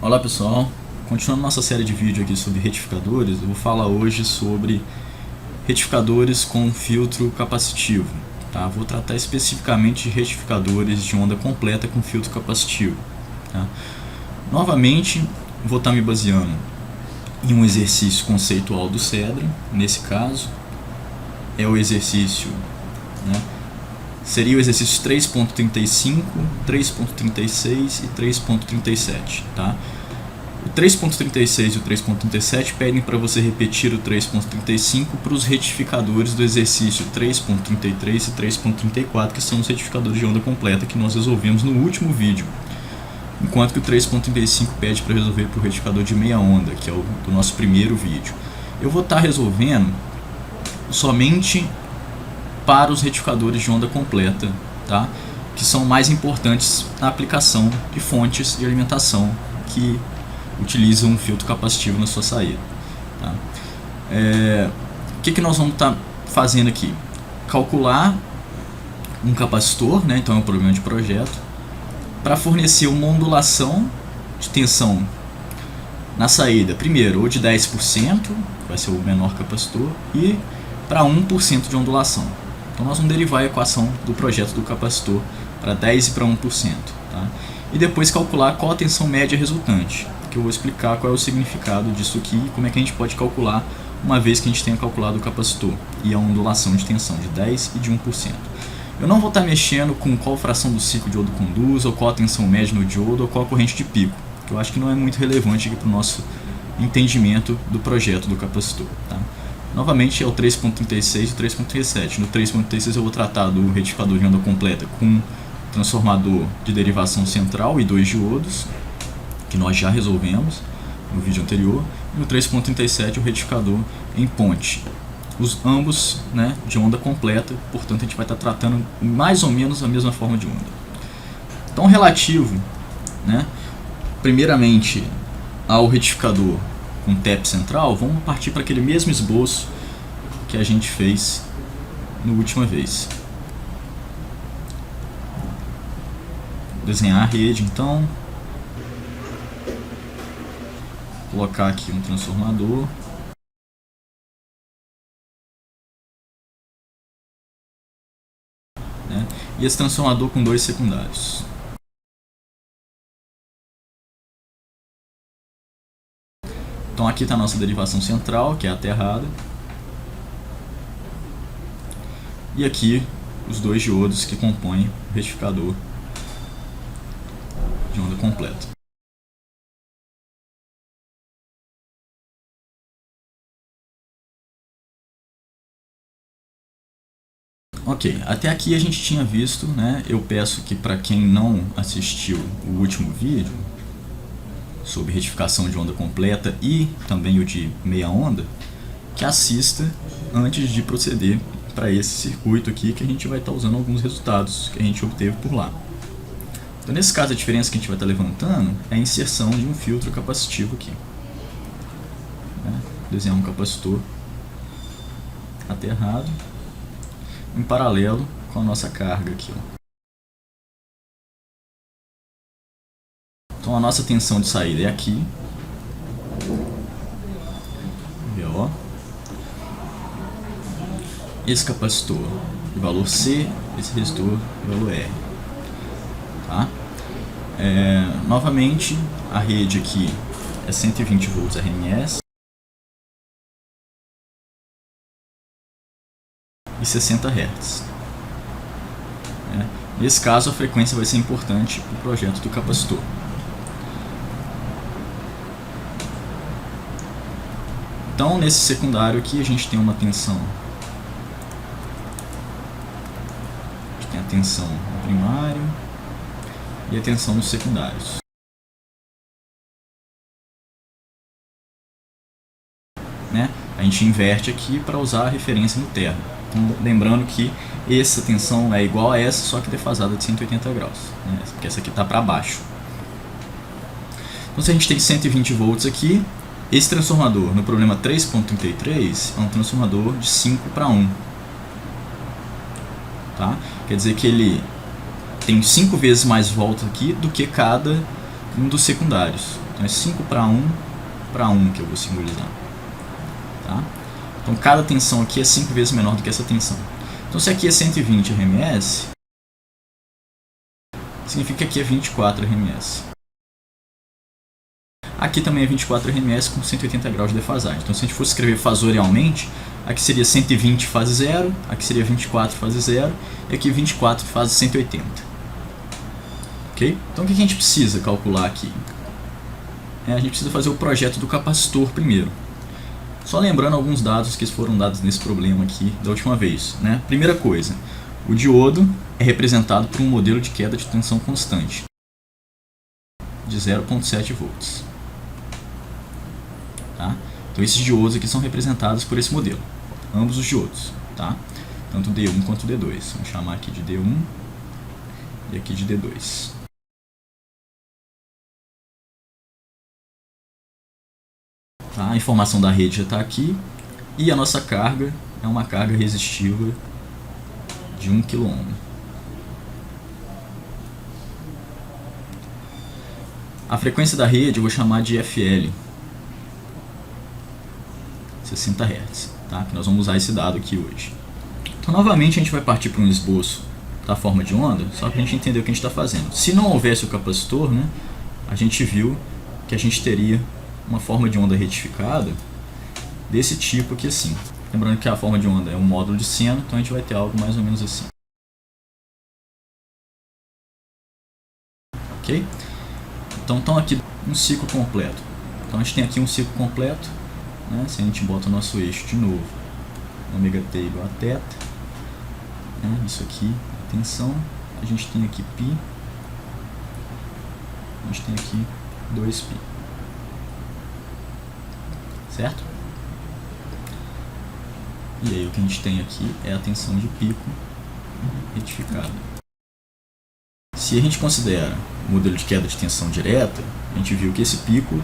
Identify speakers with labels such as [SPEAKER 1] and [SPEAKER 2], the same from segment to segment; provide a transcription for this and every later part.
[SPEAKER 1] Olá pessoal, continuando nossa série de vídeos aqui sobre retificadores, eu vou falar hoje sobre retificadores com filtro capacitivo. Tá? Vou tratar especificamente de retificadores de onda completa com filtro capacitivo. Tá? Novamente, vou estar me baseando em um exercício conceitual do Cedra. Nesse caso, é o exercício, seria o exercício 3.35, 3.36 e 3.37, tá? O 3.36 e o 3.37 pedem para você repetir o 3.35 para os retificadores do exercício 3.33 e 3.34, que são os retificadores de onda completa que nós resolvemos no último vídeo. Enquanto que o 3.35 pede para resolver para o retificador de meia onda, que é o do nosso primeiro vídeo. Eu vou estar resolvendo somente para os retificadores de onda completa, tá? Que são mais importantes na aplicação de fontes de alimentação que utilizam um filtro capacitivo na sua saída. Tá? O que nós vamos estar fazendo aqui? Calcular um capacitor, então é um problema de projeto, para fornecer uma ondulação de tensão na saída, primeiro ou de 10%, vai ser o menor capacitor, e para 1% de ondulação. Então nós vamos derivar a equação do projeto do capacitor para 10 e para 1%. Tá? E depois calcular qual a tensão média resultante, que eu vou explicar qual é o significado disso aqui e como é que a gente pode calcular uma vez que a gente tenha calculado o capacitor e a ondulação de tensão de 10 e de 1%. Eu não vou estar mexendo com qual fração do ciclo o diodo conduz, ou qual a tensão média no diodo, ou qual a corrente de pico, que eu acho que não é muito relevante aqui para o nosso entendimento do projeto do capacitor. Tá? Novamente é o 3.36 e 3.37. No 3.36 eu vou tratar do retificador de onda completa com transformador de derivação central e 2 diodos, que nós já resolvemos no vídeo anterior. E no 3.37 o retificador em ponte. Ambos de onda completa, portanto a gente vai estar tratando mais ou menos a mesma forma de onda. Então relativo, primeiramente ao retificador com TEP central, vamos partir para aquele mesmo esboço que a gente fez na última vez. Vou desenhar a rede então, colocar aqui um transformador. E esse transformador com 2 secundários. Então aqui está a nossa derivação central, que é aterrada. E aqui os 2 diodos que compõem o retificador de onda completa. Ok, até aqui a gente tinha visto, eu peço que para quem não assistiu o último vídeo sobre retificação de onda completa e também o de meia onda, que assista antes de proceder para esse circuito aqui, que a gente vai estar usando alguns resultados que a gente obteve por lá. Então nesse caso a diferença que a gente vai estar levantando é a inserção de um filtro capacitivo aqui. Desenhar um capacitor aterrado em paralelo com a nossa carga aqui. Então a nossa tensão de saída é aqui, VO. Esse capacitor de valor C, esse resistor de valor R. Tá? Novamente, a rede aqui é 120 volts RMS e 60 Hz. Nesse caso, a frequência vai ser importante para o projeto do capacitor. Então, nesse secundário aqui, a gente tem uma tensão. A gente tem a tensão no primário e a tensão nos secundários. A gente inverte aqui para usar a referência no terno. Então, lembrando que essa tensão é igual a essa, só que defasada de 180 graus, porque essa aqui está para baixo. Então, se a gente tem 120 volts aqui, esse transformador no problema 3.33 é um transformador de 5 para 1. Tá? Quer dizer que ele tem 5 vezes mais volta aqui do que cada um dos secundários. Então é 5 para 1 para 1 que eu vou simbolizar. Tá? Então cada tensão aqui é 5 vezes menor do que essa tensão. Então se aqui é 120 RMS, significa que aqui é 24 RMS. Aqui também é 24 RMS com 180 graus de defasagem. Então se a gente fosse escrever fasorialmente, aqui seria 120 fase 0, aqui seria 24 fase 0, e aqui 24 fase 180. Ok? Então o que a gente precisa calcular aqui? A gente precisa fazer o projeto do capacitor primeiro. Só lembrando alguns dados que foram dados nesse problema aqui da última vez. Né? Primeira coisa, o diodo é representado por um modelo de queda de tensão constante de 0,7 volts. Tá? Então esses diodos aqui são representados por esse modelo, ambos os diodos, tá? Tanto D1 quanto D2. Vamos chamar aqui de D1 e aqui de D2. Tá? A informação da rede já está aqui e a nossa carga é uma carga resistiva de 1 kΩ. A frequência da rede eu vou chamar de FL, 60 Hz, tá? Que nós vamos usar esse dado aqui hoje. Então novamente a gente vai partir para um esboço da forma de onda, só para a gente entender o que a gente está fazendo. Se não houvesse o capacitor, né, a gente viu que a gente teria uma forma de onda retificada desse tipo aqui assim. Lembrando que a forma de onda é um módulo de seno, então a gente vai ter algo mais ou menos assim. Ok? Então aqui um ciclo completo. Então a gente tem aqui um ciclo completo, né? Se a gente bota o nosso eixo de novo, ômega t igual a θ, né? Isso aqui, a tensão, a gente tem aqui π, a gente tem aqui 2π. Certo? E aí o que a gente tem aqui é a tensão de pico retificada. Se a gente considera o modelo de queda de tensão direta, a gente viu que esse pico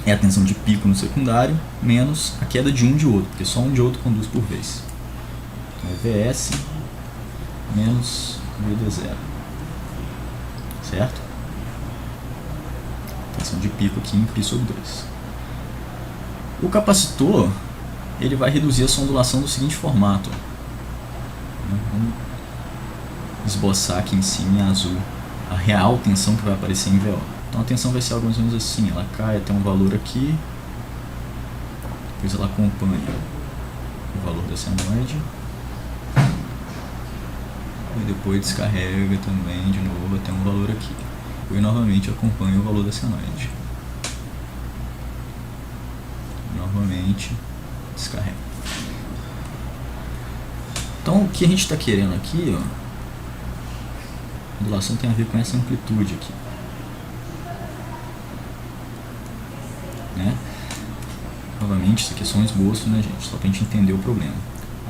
[SPEAKER 1] é a tensão de pico no secundário menos a queda de um diodo, porque só um diodo conduz por vez. Então é Vs menos Vd0. Certo? Tensão de pico aqui em π sobre 2. O capacitor ele vai reduzir a sua ondulação do seguinte formato. Vamos esboçar aqui em cima em azul a real tensão que vai aparecer em VO. Então a tensão vai ser algo mais ou menos assim, ela cai até um valor aqui, depois ela acompanha o valor da senoide e depois descarrega também de novo até um valor aqui, e novamente acompanha o valor da senoide, novamente descarrega. Então o que a gente está querendo aqui, ó, a ondulação tem a ver com essa amplitude aqui, né? Novamente, isso aqui é só um esboço, né, gente? Só para a gente entender o problema.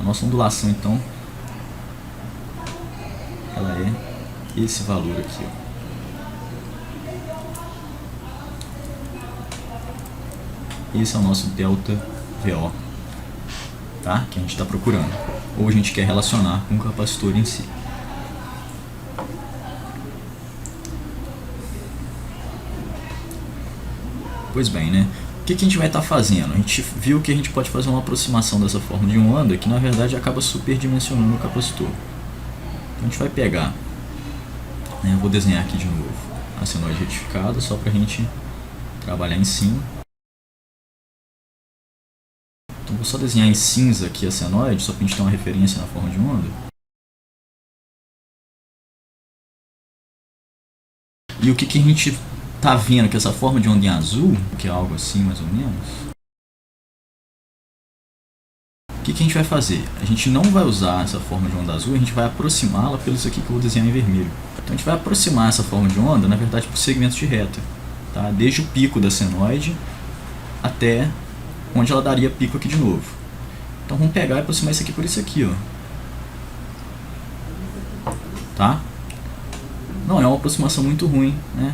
[SPEAKER 1] A nossa ondulação, então, ela é esse valor aqui, ó. Esse é o nosso delta VO, tá? Que a gente está procurando. Ou a gente quer relacionar com o capacitor em si. Pois bem, né? O que a gente vai estar fazendo? A gente viu que a gente pode fazer uma aproximação dessa forma de onda que na verdade acaba superdimensionando o capacitor. Então a gente vai pegar, né, eu vou desenhar aqui de novo a senoide retificada só para a gente trabalhar em cima. Então vou só desenhar em cinza aqui a senoide só para a gente ter uma referência na forma de onda. E o que a gente tá vendo que essa forma de onda em azul, que é algo assim mais ou menos, o que a gente vai fazer? A gente não vai usar essa forma de onda azul, a gente vai aproximá-la pelo isso aqui que eu vou desenhar em vermelho. Então a gente vai aproximar essa forma de onda, na verdade, por segmentos de reta, tá? Desde o pico da senoide até onde ela daria pico aqui de novo. Então vamos pegar e aproximar isso aqui por isso aqui, ó. Tá? Não é uma aproximação muito ruim, né?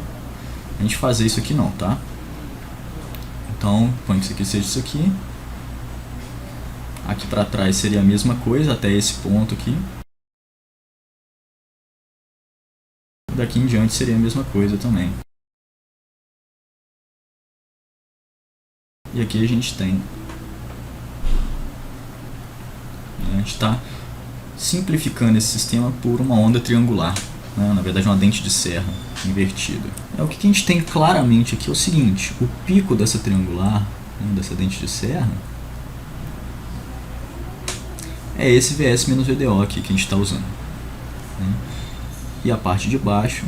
[SPEAKER 1] A gente fazer isso aqui não, tá? Então, põe que isso aqui seja isso aqui. Aqui para trás seria a mesma coisa, até esse ponto aqui. Daqui em diante seria a mesma coisa também. E aqui a gente tem, a gente está simplificando esse sistema por uma onda triangular, né? Na verdade uma dente de serra invertida. O que a gente tem claramente aqui é o seguinte: o pico dessa triangular, né, dessa dente de serra, é esse VS menos VDO aqui que a gente está usando, né? E a parte de baixo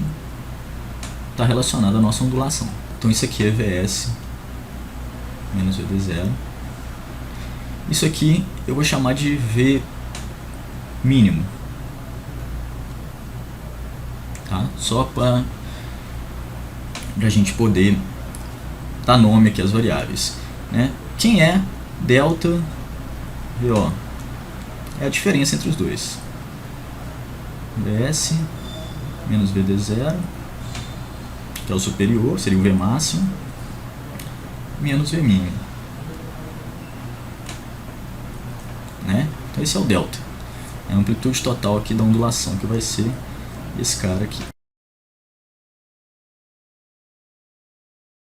[SPEAKER 1] está relacionada à nossa ondulação. Então isso aqui é VS menos VD0. Isso aqui eu vou chamar de V mínimo, tá? Só para a gente poder dar nome aqui às variáveis, né? Quem é delta VO? É a diferença entre os dois. VS menos VD0, que é o superior, seria o V máximo, menos V mínimo, né? Então esse é o delta, é a amplitude total aqui da ondulação, que vai ser esse cara aqui.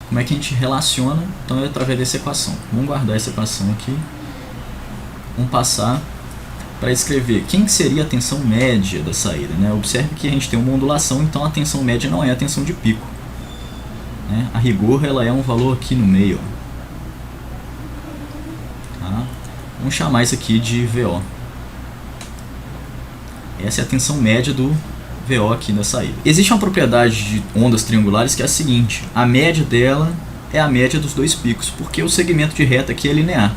[SPEAKER 1] Como é que a gente relaciona? Então é através dessa equação. Vamos guardar essa equação aqui. Vamos passar para escrever quem que seria a tensão média da saída, né? Observe que a gente tem uma ondulação, então a tensão média não é a tensão de pico, né? A rigor ela é um valor aqui no meio, tá? Vamos chamar isso aqui de VO. Essa é a tensão média do VO aqui da saída. Existe uma propriedade de ondas triangulares que é a seguinte: a média dela é a média dos dois picos, porque o segmento de reta aqui é linear.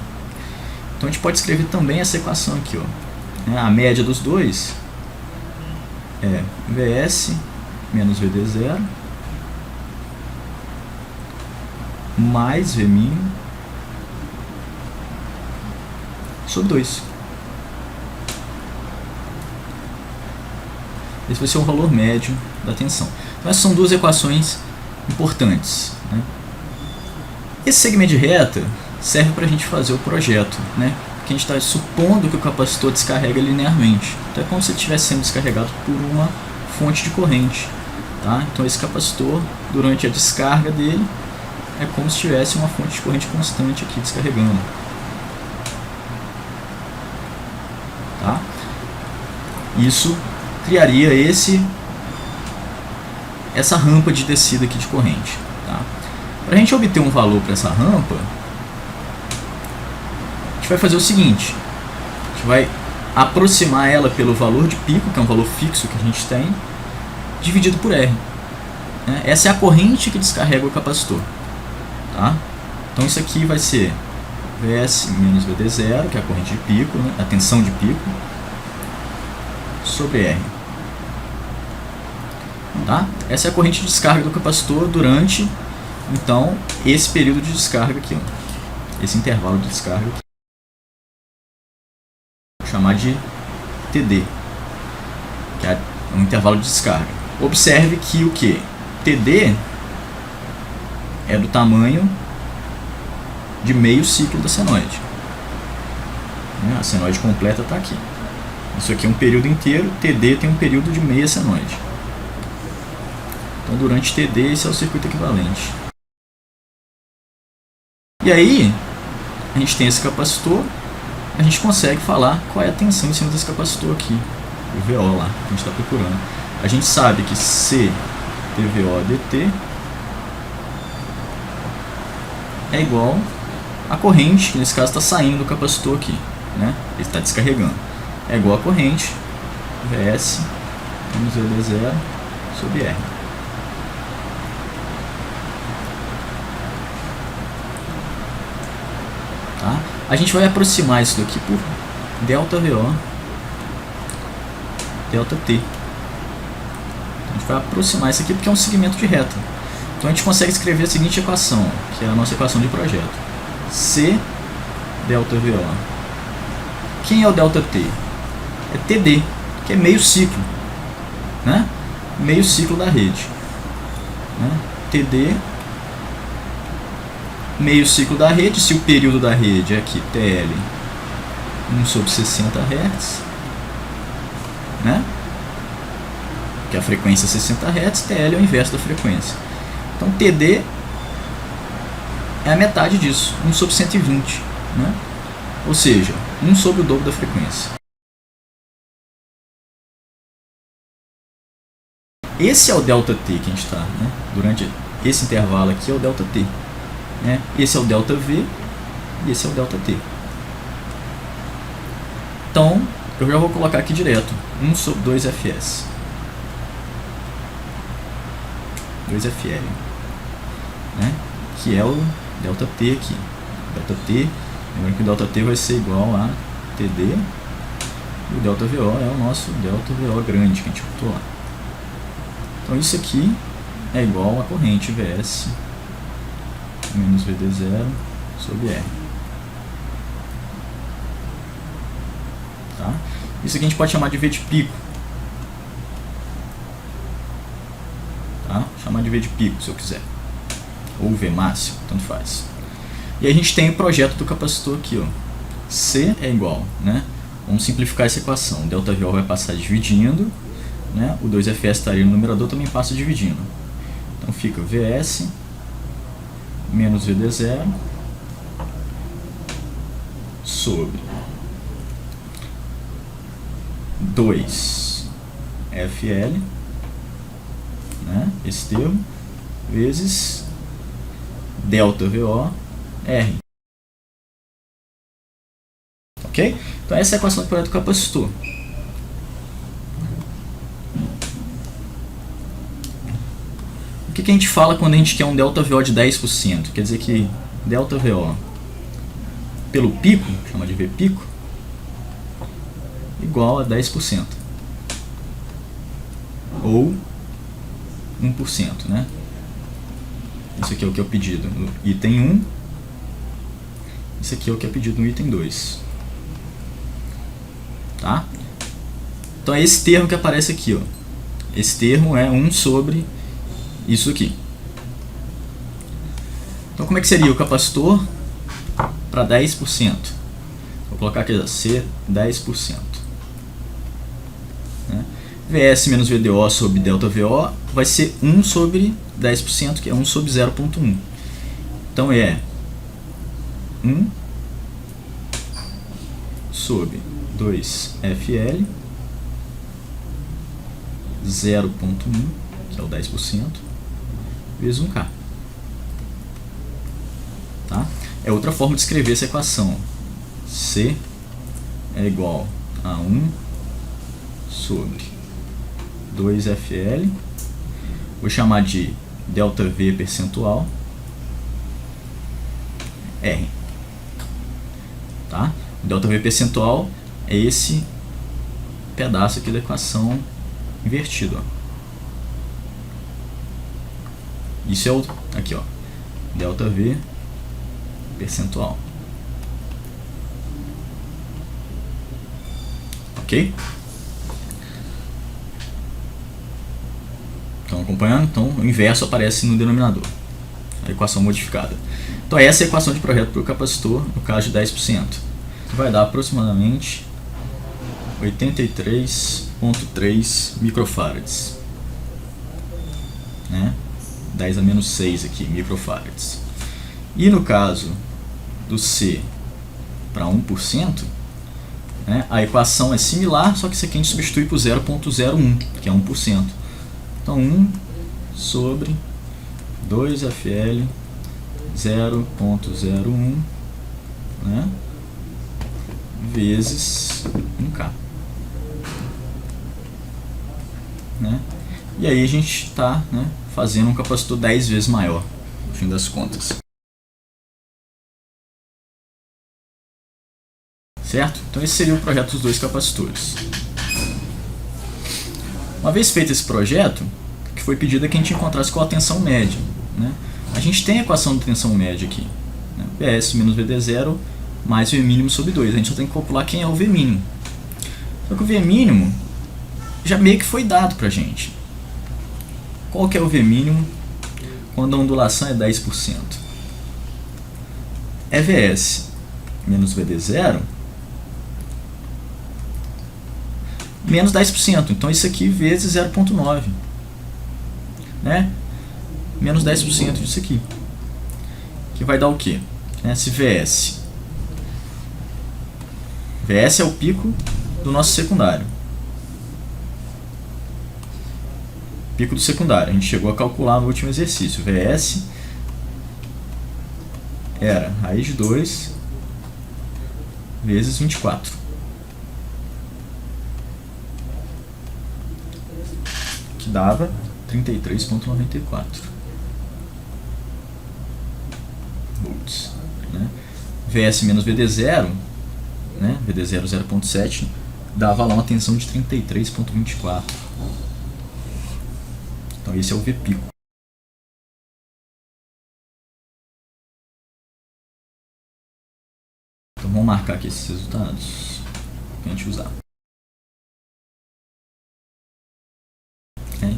[SPEAKER 1] Então a gente pode escrever também essa equação aqui, ó. A média dos dois é VS menos VD0 mais V mínimo sobre 2. Esse vai ser o valor médio da tensão. Então essas são duas equações importantes, né? Esse segmento de reta serve para a gente fazer o projeto, né? Porque a gente está supondo que o capacitor descarrega linearmente. Então é como se ele estivesse sendo descarregado por uma fonte de corrente, tá? Então esse capacitor, durante a descarga dele, é como se tivesse uma fonte de corrente constante aqui descarregando, tá? Isso criaria essa rampa de descida aqui de corrente, tá? Para a gente obter um valor para essa rampa, a gente vai fazer o seguinte: a gente vai aproximar ela pelo valor de pico, que é um valor fixo que a gente tem, dividido por R, né? Essa é a corrente que descarrega o capacitor, tá? Então isso aqui vai ser VS menos VD0, que é a corrente de pico, né? A tensão de pico, sobre R. Tá? Essa é a corrente de descarga do capacitor durante, então, esse período de descarga aqui, ó. Esse intervalo de descarga aqui. Vou chamar de TD, que é um intervalo de descarga. Observe que o que? TD é do tamanho de meio ciclo da senoide. A senoide completa está aqui. Isso aqui é um período inteiro, TD tem um período de meia senoide. Então durante TD esse é o circuito equivalente. E aí, a gente tem esse capacitor, a gente consegue falar qual é a tensão em cima desse capacitor aqui, o VO lá, que a gente está procurando. A gente sabe que C TVO dt é igual a corrente, que nesse caso está saindo do capacitor aqui, né? Ele está descarregando. É igual a corrente VS menos VD0 sobre R. Tá? A gente vai aproximar isso daqui por delta VO, delta T. A gente vai aproximar isso aqui porque é um segmento de reta. Então a gente consegue escrever a seguinte equação, que é a nossa equação de projeto. C delta VO. Quem é o delta T? É TD, que é meio ciclo, né? Meio ciclo da rede, né? TD, meio ciclo da rede. Se o período da rede é aqui TL 1 sobre 60 Hz, né? Que a frequência é 60 Hz, TL é o inverso da frequência. Então TD é é a metade disso, 1 sobre 120. Né? Ou seja, 1 sobre o dobro da frequência. Esse é o ΔT que a gente está, né? Durante esse intervalo aqui é o ΔT. Né? Esse é o ΔV e esse é o ΔT. Então, eu já vou colocar aqui direto, 1 sobre 2Fs. 2Fl. Né? Que é o ΔT aqui. ΔT, lembrando que o ΔT vai ser igual a TD. E o ΔVO é o nosso ΔVO grande que a gente botou lá. Então isso aqui é igual a corrente Vs menos Vd0 sobre R. Tá? Isso aqui a gente pode chamar de V de pico. Tá? Chamar de V de pico se eu quiser. Ou V máximo, tanto faz. E a gente tem o projeto do capacitor aqui. Ó. C é igual, né? Vamos simplificar essa equação. O ΔVO vai passar dividindo. Né? O 2Fs estaria no numerador, também passa dividindo. Então fica Vs menos Vd0 sobre 2Fl, né? Esse termo, vezes ΔVO R. Ok? Então essa é a equação do projeto do capacitor. O que a gente fala quando a gente quer um ΔVO de 10%? Quer dizer que ΔVO pelo pico, chama de V pico, igual a 10%. Ou 1%, né? Isso aqui é o que é o pedido no item 1. Isso aqui é o que é pedido no item 2. Tá? Então é esse termo que aparece aqui. Ó. Esse termo é 1 sobre isso aqui. Então como é que seria o capacitor para 10%? Vou colocar aqui C 10%. Né? Vs menos VDO sobre ΔVO vai ser 1 sobre 10%, que é 1 sobre 0,1. Então é 1 sobre 2Fl 0,1, que é o 10%, vezes 1K. Tá? É outra forma de escrever essa equação. C é igual a 1 sobre 2Fl, vou chamar de ΔV percentual, R. Tá? O ΔV percentual é esse pedaço aqui da equação invertido. Ó. Isso é o aqui, ó, ΔV percentual. Ok? Estão acompanhando? Então o inverso aparece no denominador. A equação modificada. Então essa é a equação de projeto para o capacitor no caso de 10%. Que vai dar aproximadamente 83,3 microfarads. Né? 10 a menos 6 aqui, microfarads. E no caso do C para 1%, né, a equação é similar, só que isso aqui a gente substitui por 0,01, que é 1%. Então 1 sobre 2Fl 0,01, né, vezes 1K. Né? E aí a gente está, né, fazendo um capacitor 10 vezes maior, no fim das contas. Certo? Então esse seria o projeto dos dois capacitores. Uma vez feito esse projeto, o que foi pedido é que a gente encontrasse qual a tensão média. Né? A gente tem a equação de tensão média aqui. Né? Vs menos Vd0 mais V mínimo sobre 2. A gente só tem que calcular quem é o V mínimo. Só que o V mínimo já meio que foi dado pra gente. Qual que é o V mínimo quando a ondulação é 10%? É Vs menos Vd0 menos 10%. Então isso aqui vezes 0,9. Né? Menos 10% disso aqui. que vai dar o quê? Se VS é o pico do nosso secundário. Pico do secundário. A gente chegou a calcular no último exercício. VS era raiz de 2 vezes 24. Que dava 33,94 volts. VS menos VD0, VD0 0,7, dava lá uma tensão de 33,24. Então esse é o V pico. Então vamos marcar aqui esses resultados para a gente usar.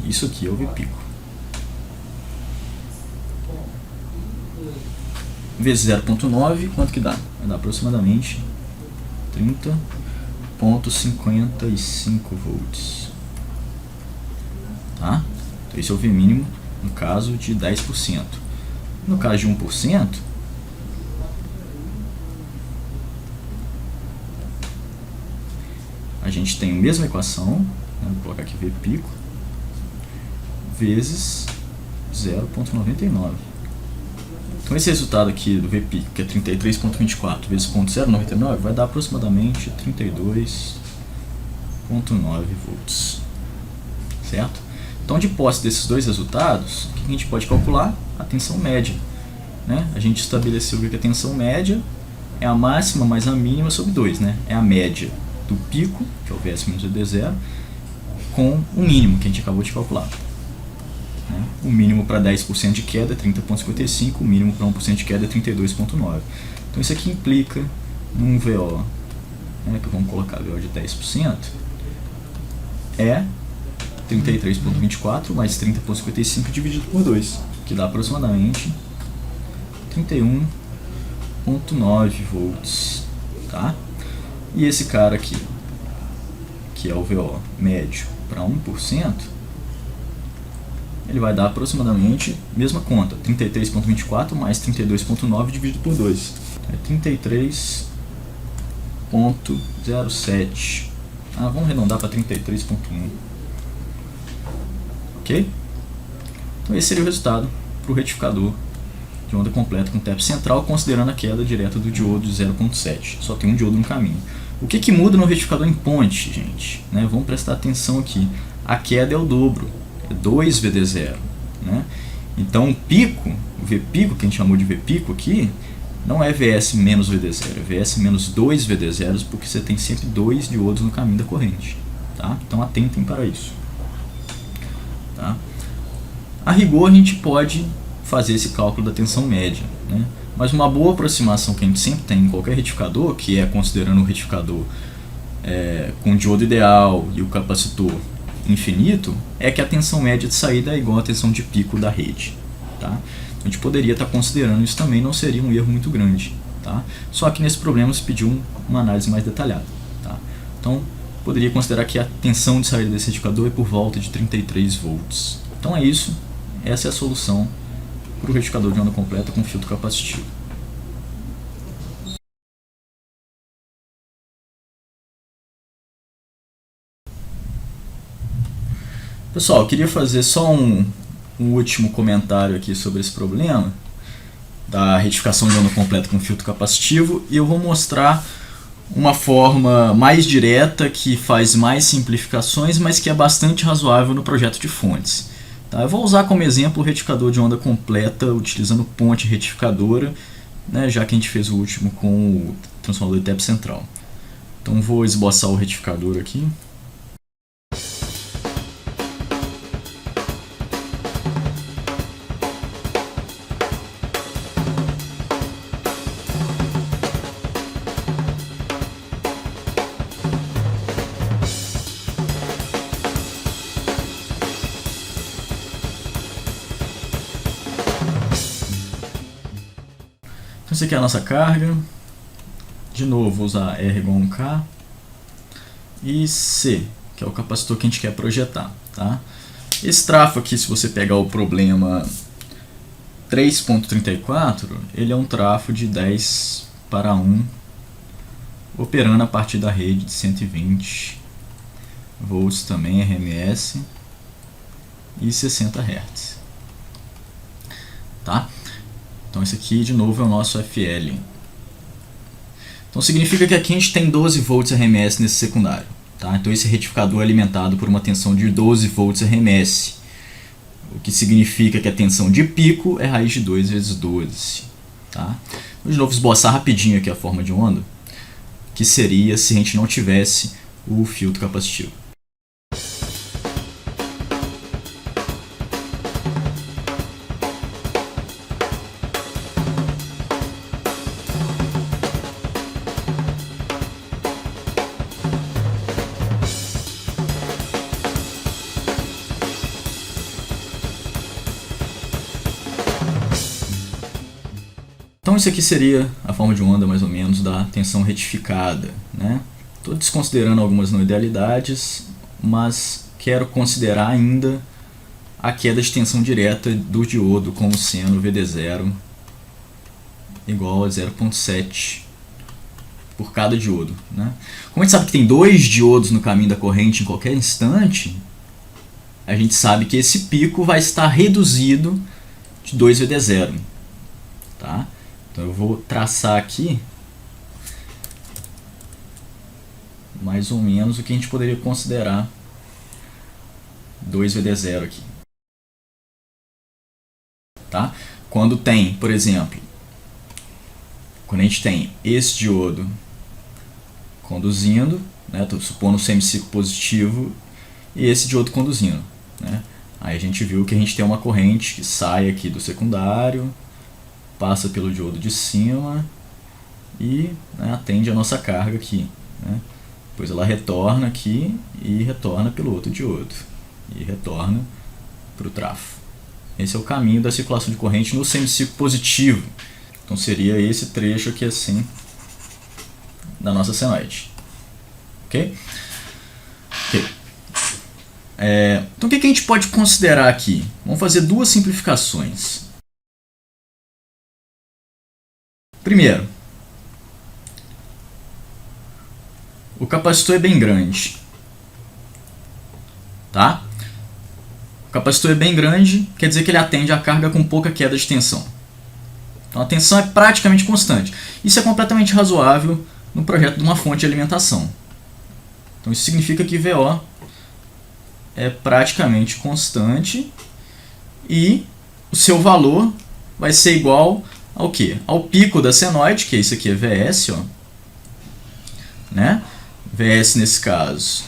[SPEAKER 1] Isso aqui é o V pico. Vezes 0,9, quanto que dá? Vai dar aproximadamente 30,55 volts. Tá? Então esse é o V mínimo no caso de 10%. No caso de 1%, a gente tem a mesma equação, vou colocar aqui V pico, vezes 0,99. Então esse resultado aqui do V pico, que é 33,24 vezes 0,099, vai dar aproximadamente 32,9 volts. Certo? Então, de posse desses dois resultados, o que a gente pode calcular? A tensão média. A gente estabeleceu que a tensão média é a máxima mais a mínima sobre 2. É a média do pico, que é o VS menos VD0, com o mínimo que a gente acabou de calcular. O mínimo para 10% de queda é 30,55, o mínimo para 1% de queda é 32,9. Então isso aqui implica num VO, que vamos colocar VO de 10%, é 33,24 mais 30,55 dividido por 2, que dá aproximadamente 31,9 volts. Tá? E esse cara aqui, que é o VO médio para 1%, ele vai dar aproximadamente, mesma conta, 33,24 mais 32,9 dividido por 2. É 33,07. Vamos arredondar para 33,1. Ok? Então esse seria o resultado para o retificador de onda completa com TEP central, considerando a queda direta do diodo de 0,7. Só tem um diodo no caminho. O que muda no retificador em ponte, gente? Vamos prestar atenção aqui. A queda é o dobro. 2 VD0, Então o pico, o V pico, que a gente chamou de V pico aqui, não é VS menos VD0, é VS menos 2 VD0, porque você tem sempre 2 diodos no caminho da corrente. Tá? Então atentem para isso. Tá? A rigor a gente pode fazer esse cálculo da tensão média, mas uma boa aproximação que a gente sempre tem em qualquer retificador, que é considerando o retificador com o diodo ideal e o capacitor infinito, é que a tensão média de saída é igual à tensão de pico da rede. Tá? A gente poderia estar considerando isso também, não seria um erro muito grande. Tá? Só que nesse problema se pediu uma análise mais detalhada. Tá? Então, poderia considerar que a tensão de saída desse retificador é por volta de 33 volts. Então é isso, essa é a solução para o retificador de onda completa com filtro capacitivo. Pessoal, eu queria fazer só um último comentário aqui sobre esse problema da retificação de onda completa com filtro capacitivo, e eu vou mostrar uma forma mais direta que faz mais simplificações, mas que é bastante razoável no projeto de fontes. Tá? Eu vou usar como exemplo o retificador de onda completa utilizando ponte retificadora, já que a gente fez o último com o transformador de TEP central. Então vou esboçar o retificador aqui. Então essa aqui é a nossa carga. De novo, vou usar R igual a 1K. E C, que é o capacitor que a gente quer projetar. Tá? Esse trafo aqui, se você pegar o problema 3.34, ele é um trafo de 10/1, operando a partir da rede de 120 volts também, RMS, e 60 Hz. Tá? Então esse aqui de novo é o nosso FL. Então significa que aqui a gente tem 12 volts RMS nesse secundário. Tá? Então esse retificador é alimentado por uma tensão de 12 volts RMS, o que significa que a tensão de pico é raiz de 2 vezes 12. Tá? Vou de novo esboçar rapidinho aqui a forma de onda, que seria se a gente não tivesse o filtro capacitivo. Então isso aqui seria a forma de onda mais ou menos da tensão retificada, né? Estou desconsiderando algumas não idealidades, mas quero considerar ainda a queda de tensão direta do diodo como sendo VD0 igual a 0,7 por cada diodo, né? Como a gente sabe que tem 2 diodos no caminho da corrente em qualquer instante, a gente sabe que esse pico vai estar reduzido de 2 VD0, tá? Então eu vou traçar aqui mais ou menos o que a gente poderia considerar 2 VD0 aqui. Tá? Quando tem, por exemplo, quando a gente tem esse diodo conduzindo, né, estou supondo um semiciclo positivo, e esse diodo conduzindo, né? Aí a gente viu que a gente tem uma corrente que sai aqui do secundário, passa pelo diodo de cima e, né, atende a nossa carga aqui, né? Depois ela retorna aqui e retorna pelo outro diodo e retorna para o trafo. Esse é o caminho da circulação de corrente no semiciclo positivo. Então seria esse trecho aqui assim da nossa senoide. Ok? Então o que a gente pode considerar aqui? Vamos fazer 2 simplificações. Primeiro, o capacitor é bem grande, tá? O capacitor é bem grande, quer dizer que ele atende a carga com pouca queda de tensão. Então a tensão é praticamente constante. Isso é completamente razoável no projeto de uma fonte de alimentação. Então isso significa que VO é praticamente constante e o seu valor vai ser igual ao quê? Ao pico da senoide, que isso aqui é VS, ó, né? VS nesse caso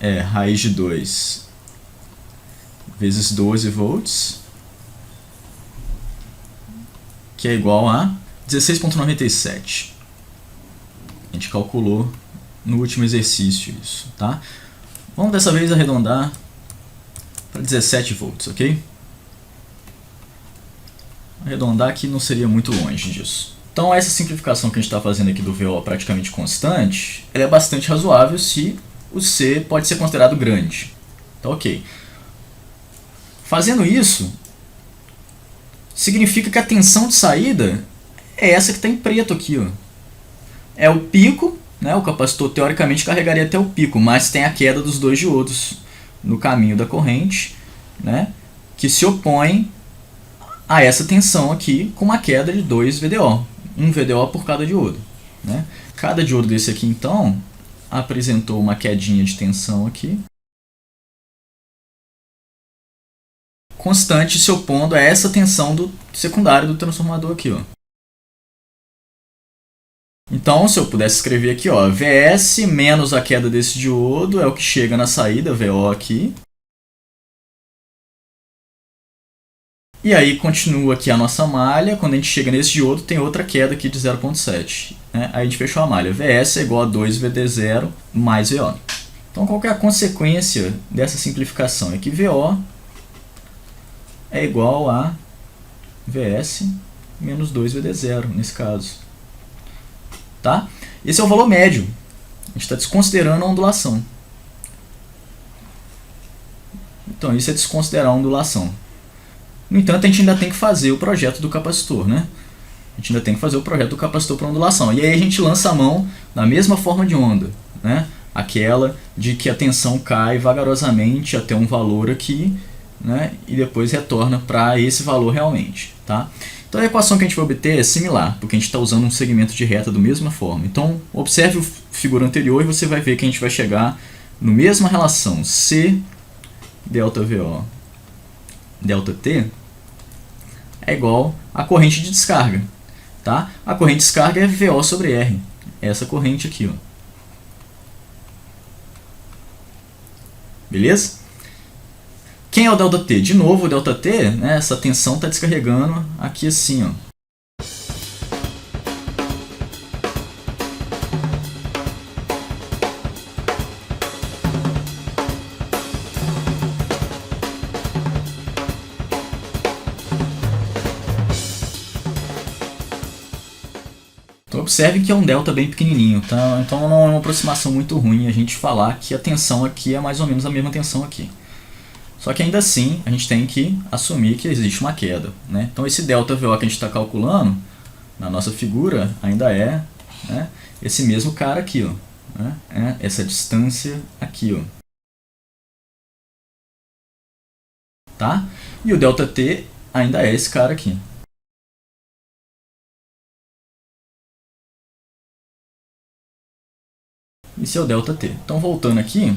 [SPEAKER 1] é raiz de 2 vezes 12 volts, que é igual a 16,97. A gente calculou no último exercício isso, tá? Vamos dessa vez arredondar para 17 volts, ok? Arredondar aqui não seria muito longe disso. Então essa simplificação que a gente está fazendo aqui do VO praticamente constante, ela é bastante razoável se o C pode ser considerado grande. Tá ok. Fazendo isso, significa que a tensão de saída é essa que está em preto aqui, ó. É o pico, né? O capacitor teoricamente carregaria até o pico, mas tem a queda dos 2 diodos no caminho da corrente, né? Que se opõe a essa tensão aqui com uma queda de 2 VDO, 1 VDO por cada diodo, né? Cada diodo desse aqui então apresentou uma quedinha de tensão aqui, constante, se opondo a essa tensão do secundário do transformador aqui, ó. Então, se eu pudesse escrever aqui, ó, VS menos a queda desse diodo é o que chega na saída, VO aqui. E aí continua aqui a nossa malha, quando a gente chega nesse diodo tem outra queda aqui de 0,7. Né? Aí a gente fechou a malha, VS é igual a 2VD0 mais VO. Então qual que é a consequência dessa simplificação? É que VO é igual a VS menos 2VD0, nesse caso. Tá? Esse é o valor médio. A gente está desconsiderando a ondulação. Então isso é desconsiderar a ondulação. No entanto, a gente ainda tem que fazer o projeto do capacitor, né? A gente ainda tem que fazer o projeto do capacitor para ondulação. E aí a gente lança a mão da mesma forma de onda, né? Aquela de que a tensão cai vagarosamente até um valor aqui, né? E depois retorna para esse valor realmente, tá? Então a equação que a gente vai obter é similar, porque a gente está usando um segmento de reta da mesma forma. Então observe a figura anterior e você vai ver que a gente vai chegar na mesma relação C delta VO delta T é igual à corrente de descarga. Tá? A corrente de descarga é VO sobre R. Essa corrente aqui. Ó. Beleza? Quem é o ΔT? De novo, o ΔT, né, essa tensão está descarregando aqui assim. Ó. Então observe que é um delta bem pequenininho, tá? Então não é uma aproximação muito ruim a gente falar que a tensão aqui é mais ou menos a mesma tensão aqui. Só que ainda assim a gente tem que assumir que existe uma queda, né? Então esse delta VO que a gente está calculando na nossa figura ainda é, né, esse mesmo cara aqui, ó, né? Essa distância aqui, ó. Tá? E o ΔT ainda é esse cara aqui. Esse é o ΔT. Então voltando aqui,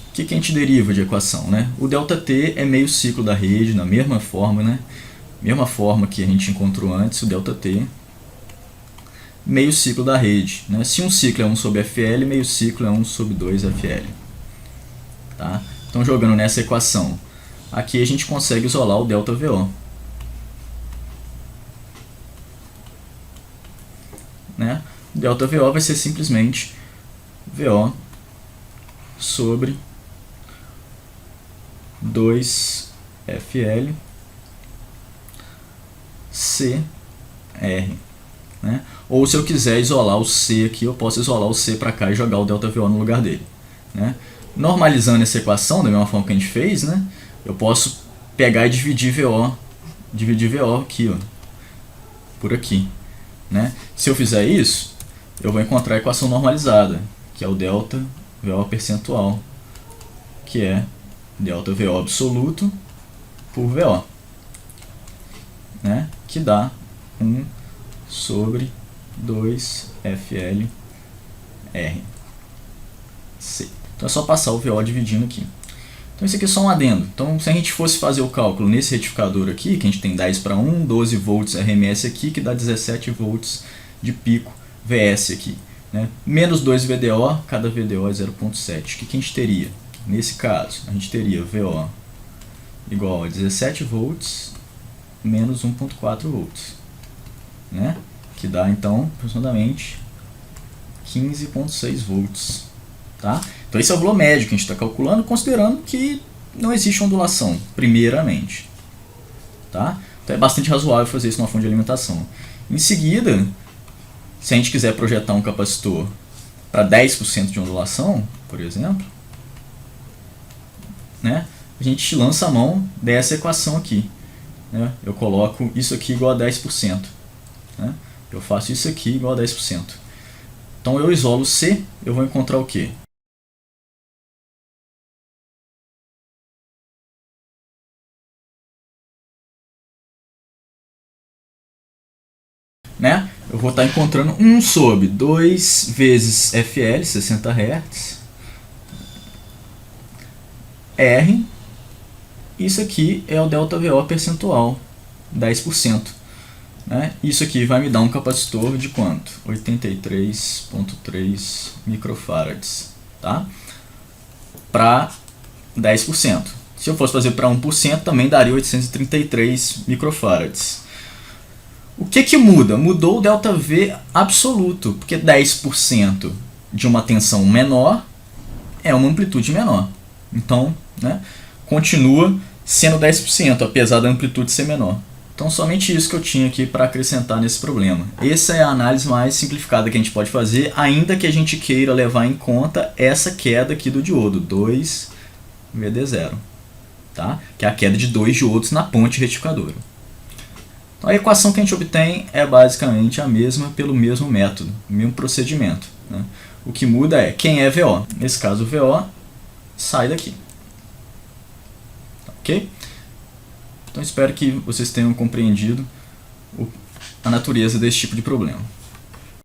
[SPEAKER 1] o que a gente deriva de equação, né? O ΔT é meio ciclo da rede, na mesma forma, né? Mesma forma que a gente encontrou antes, o ΔT, meio ciclo da rede, né? Se um ciclo é 1 sobre FL, meio ciclo é 1 sobre 2 FL. Tá? Então jogando nessa equação, aqui a gente consegue isolar o ΔVO. Né? O ΔVO vai ser simplesmente VO sobre 2FL CR. Né? Ou se eu quiser isolar o C aqui, eu posso isolar o C para cá e jogar o ΔVO no lugar dele. Né? Normalizando essa equação, da mesma forma que a gente fez, né? Eu posso pegar e dividir VO aqui, ó, por aqui. Né? Se eu fizer isso, eu vou encontrar a equação normalizada, que é o delta VO percentual, que é delta VO absoluto por VO, né? Que dá 1 sobre 2 FL R C. Então é só passar o VO dividindo aqui. Então isso aqui é só um adendo. Então se a gente fosse fazer o cálculo nesse retificador aqui, que a gente tem 10 para 1, 12 volts RMS aqui, que dá 17 volts de pico VS aqui. Né? Menos 2 VDO, cada VDO é 0,7. O que a gente teria? Nesse caso, a gente teria VO igual a 17 volts menos 1,4 volts. Né? Que dá então aproximadamente 15,6 volts. Tá? Então esse é o valor médio que a gente está calculando, considerando que não existe ondulação, primeiramente. Tá? Então é bastante razoável fazer isso numa fonte de alimentação. Em seguida, se a gente quiser projetar um capacitor para 10% de ondulação, por exemplo, né, a gente lança a mão dessa equação aqui. Né? Eu coloco isso aqui igual a 10%. Né? Eu faço isso aqui igual a 10%. Então eu isolo C, eu vou encontrar o quê? Né? Eu vou estar encontrando 1 sobre 2 vezes FL, 60 Hz, R, isso aqui é o ΔVO percentual, 10%. Né? Isso aqui vai me dar um capacitor de quanto? 83,3 microfarads. Tá? Para 10%. Se eu fosse fazer para 1%, também daria 833 microfarads. O que muda? Mudou o ΔV absoluto, porque 10% de uma tensão menor é uma amplitude menor. Então, né, continua sendo 10%, apesar da amplitude ser menor. Então, somente isso que eu tinha aqui para acrescentar nesse problema. Essa é a análise mais simplificada que a gente pode fazer, ainda que a gente queira levar em conta essa queda aqui do diodo, 2VD0. tá? Que é a queda de 2 diodos na ponte retificadora. Então, a equação que a gente obtém é basicamente a mesma pelo mesmo método, o mesmo procedimento, né? O que muda é quem é VO. Nesse caso, o VO sai daqui. Ok? Então, espero que vocês tenham compreendido a natureza desse tipo de problema.